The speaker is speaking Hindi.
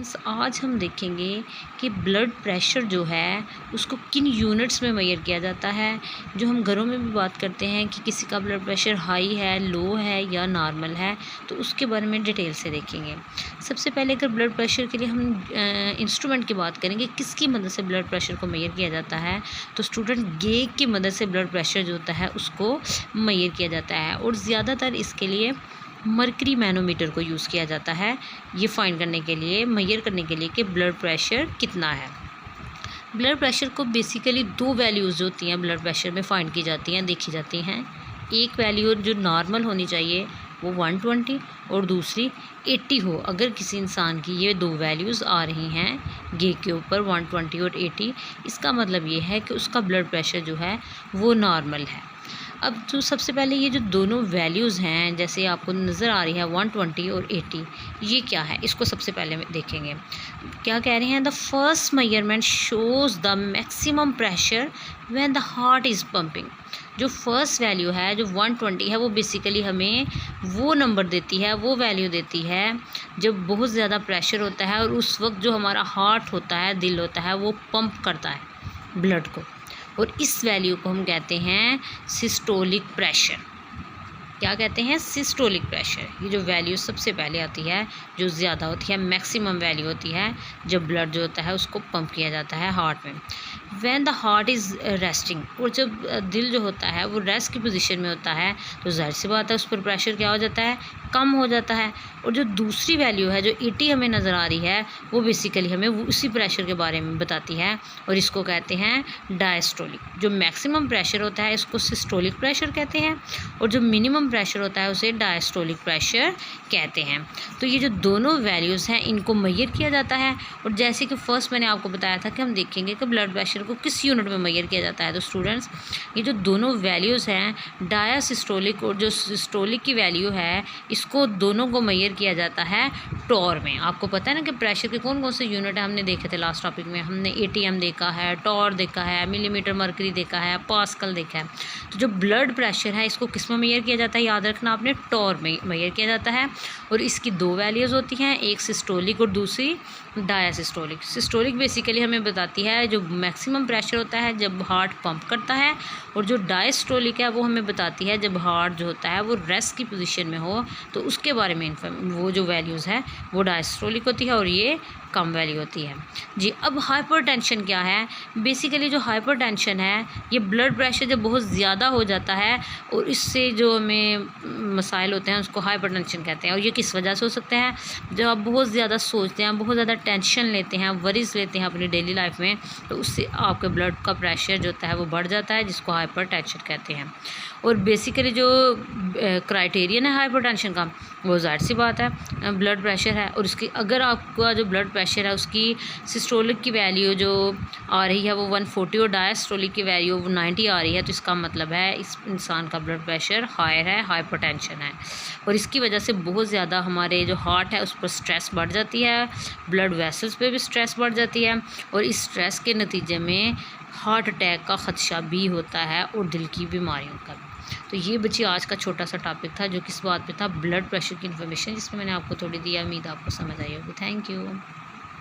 फ्रेंड्स, आज हम देखेंगे कि ब्लड प्रेशर जो है उसको किन यूनिट्स में मेजर किया जाता है। जो हम घरों में भी बात करते हैं कि किसी का ब्लड प्रेशर हाई है, लो है या नॉर्मल है, तो उसके बारे में डिटेल से देखेंगे। सबसे पहले अगर ब्लड प्रेशर के लिए हम इंस्ट्रूमेंट की बात करेंगे, किसकी मदद से ब्लड प्रेशर को मेजर किया जाता है, तो स्टूडेंट गेज की मदद से ब्लड प्रेशर जो होता है उसको मेजर किया जाता है। और ज़्यादातर इसके लिए मर्करी मैनोमीटर को यूज़ किया जाता है, ये फाइंड करने के लिए, मेजर करने के लिए कि ब्लड प्रेशर कितना है। ब्लड प्रेशर को बेसिकली दो वैल्यूज़ जो होती हैं ब्लड प्रेशर में फाइंड की जाती हैं, देखी जाती हैं। एक वैल्यू जो नॉर्मल होनी चाहिए वो 120 और दूसरी 80 हो। अगर किसी इंसान की ये दो वैल्यूज़ आ रही हैं गेज के ऊपर 120 और 80, इसका मतलब ये है कि उसका ब्लड प्रेशर जो है वो नॉर्मल है। अब जो सबसे पहले ये जो दोनों वैल्यूज़ हैं, जैसे आपको नज़र आ रही है 120 और 80, ये क्या है, इसको सबसे पहले देखेंगे। क्या कह रहे हैं, the first measurement shows the maximum pressure when the heart is pumping. जो फर्स्ट वैल्यू है जो 120 है वो बेसिकली हमें वो नंबर देती है, वो वैल्यू देती है जब बहुत ज़्यादा प्रेशर होता है और उस वक्त जो हमारा हार्ट होता है, दिल होता है, वो पंप करता है ब्लड को, और इस वैल्यू को हम कहते हैं सिस्टोलिक प्रेशर। क्या कहते हैं, सिस्टोलिक प्रेशर। ये जो वैल्यू सबसे पहले आती है, जो ज़्यादा होती है, मैक्सिमम वैल्यू होती है जब ब्लड जो होता है उसको पंप किया जाता है हार्ट में। When the heart is resting, और जब दिल जो होता है वो रेस्ट की पोजीशन में होता है तो जाहिर सी बात है उस पर प्रेशर क्या हो जाता है, कम हो जाता है। और जो दूसरी वैल्यू है जो 80 हमें नज़र आ रही है वो बेसिकली हमें उसी प्रेशर के बारे में बताती है, और इसको कहते हैं डायस्टोलिक। जो मैक्सिमम प्रेशर होता है इसको सिस्टोलिक प्रेशर कहते हैं, और जो मिनिमम प्रेशर होता है उसे डायस्टोलिक प्रेशर कहते हैं। तो ये जो दोनों वैल्यूज़ हैं इनको मेजर किया जाता है। और जैसे कि फ़र्स्ट मैंने आपको बताया था कि हम देखेंगे कि ब्लड प्रेशर को किस यूनिट में मेजर किया जाता है। तो स्टूडेंट्स, ये जो दोनों वैल्यूज़ हैं डायसिस्टोलिक और जो सिस्टोलिक की वैल्यू है, इसको दोनों को मेजर किया जाता है टॉर में। आपको पता है ना कि प्रेशर के कौन कौन से यूनिट है, हमने देखे थे लास्ट टॉपिक में। हमने एटीएम देखा है, टॉर देखा है, मिलीमीटर मर्करी देखा है, पास्कल देखा है। तो जो ब्लड प्रेशर है इसको किस में मेजर किया जाता है, याद रखना आपने, टॉर में मेजर किया जाता है। और इसकी दो वैल्यूज़ होती हैं, एक सिस्टोलिक और दूसरी डायसिस्टोलिक। सिस्टोलिक बेसिकली हमें बताती है जो मैक्सिमम प्रेशर होता है जब हार्ट पंप करता है, और जो डायस्टोलिक है वो हमें बताती है जब हार्ट जो होता है वो रेस्ट की पोजीशन में हो, तो उसके बारे में वो जो वैल्यूज़ है वो डायस्टोलिक होती है और ये कम वैल्यू होती है जी। अब हाइपरटेंशन क्या है, बेसिकली जो हाइपरटेंशन है ये ब्लड प्रेशर जब बहुत ज़्यादा हो जाता है और इससे जो हमें मसाइल होते हैं उसको हाइपरटेंशन कहते हैं। और ये किस वजह से हो सकते हैं, जब आप बहुत ज़्यादा सोचते हैं, बहुत ज़्यादा टेंशन लेते हैं, वरीज लेते हैं अपनी डेली लाइफ में, तो उससे आपके ब्लड का प्रेशर जो होता है वो बढ़ जाता है, जिसको हाइपरटेंशन कहते हैं। और बेसिकली जो क्राइटेरियन है हाइपरटेंशन का वो ज़ाहिर सी बात है ब्लड प्रेशर है। और उसकी अगर आपका जो ब्लड प्रेशर है उसकी सिस्टोलिक की वैल्यू जो आ रही है वो 140 और डायस्टोलिक की वैल्यू 90 आ रही है, तो इसका मतलब है इस इंसान का ब्लड प्रेशर हायर है, हाइपरटेंशन है। और इसकी वजह से बहुत ज़्यादा हमारे जो हार्ट है उस पर स्ट्रेस बढ़ जाती है, ब्लड वेसल्स पे भी स्ट्रेस बढ़ जाती है, और इस स्ट्रेस के नतीजे में हार्ट अटैक का ख़दशा भी होता है और दिल की बीमारियों का भी। तो ये बच्ची आज का छोटा सा टॉपिक था जो किस बात पे था, ब्लड प्रेशर की इन्फॉर्मेशन, जिसमें मैंने आपको थोड़ी दी। उम्मीद आपको समझ आई होगी। Thank you.